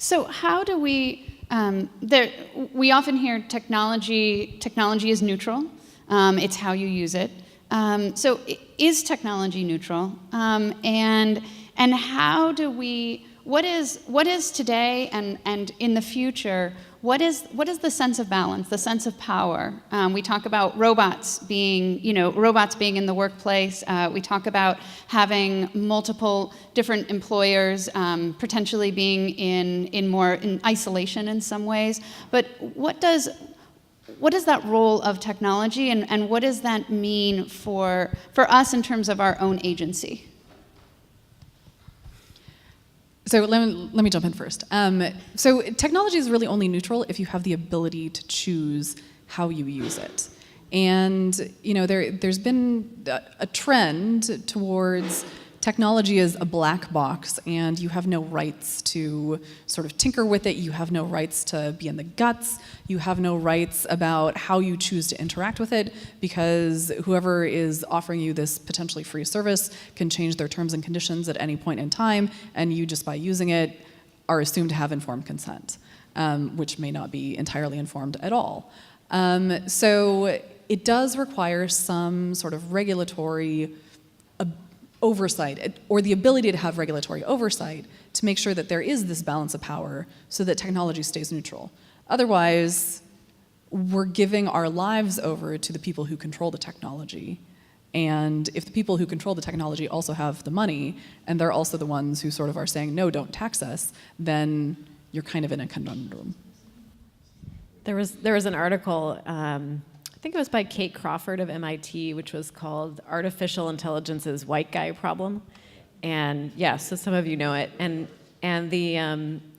So how do we, we often hear technology is neutral. It's how you use it. So is technology neutral? And how do we, what is today and in the future, what is the sense of balance, the sense of power? We talk about robots being in the workplace. We talk about having multiple different employers, potentially being in isolation in some ways. But what is that role of technology, and what does that mean for us in terms of our own agency? So let me jump in first. So technology is really only neutral if you have the ability to choose how you use it. And there's been a trend towards technology as a black box, and you have no rights to sort of tinker with it. You have no rights to be in the guts. You have no rights about how you choose to interact with it, because whoever is offering you this potentially free service can change their terms and conditions at any point in time, and you, just by using it, are assumed to have informed consent, which may not be entirely informed at all. So it does require some sort of regulatory oversight, or the ability to have regulatory oversight to make sure that there is this balance of power so that technology stays neutral. Otherwise, we're giving our lives over to the people who control the technology. And if the people who control the technology also have the money, and they're also the ones who sort of are saying, no, don't tax us, then you're kind of in a conundrum. There was an article, I think it was by Kate Crawford of MIT, which was called Artificial Intelligence's White Guy Problem. And yeah, so some of you know it. And the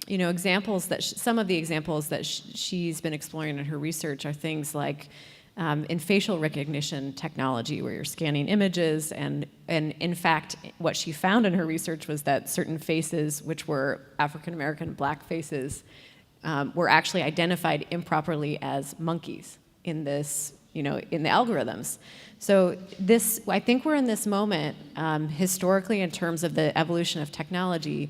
examples that some of the examples that she's been exploring in her research are things like in facial recognition technology, where you're scanning images, and in fact, what she found in her research was that certain faces, which were African American black faces, were actually identified improperly as monkeys in this, in the algorithms. So I think we're in this moment, historically, in terms of the evolution of technology,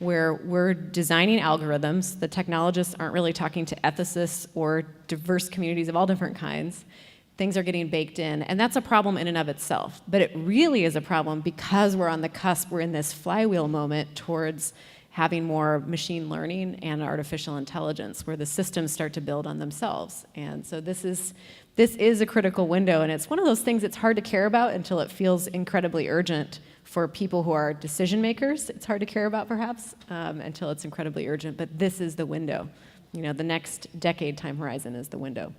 where we're designing algorithms. The technologists aren't really talking to ethicists or diverse communities of all different kinds. Things are getting baked in, and that's a problem in and of itself. But it really is a problem because we're on the cusp, we're in this flywheel moment towards having more machine learning and artificial intelligence, where the systems start to build on themselves. And so this is a critical window, and it's one of those things that's hard to care about until it feels incredibly urgent for people who are decision makers. It's hard to care about, perhaps, until it's incredibly urgent, but this is the window. The next decade time horizon is the window.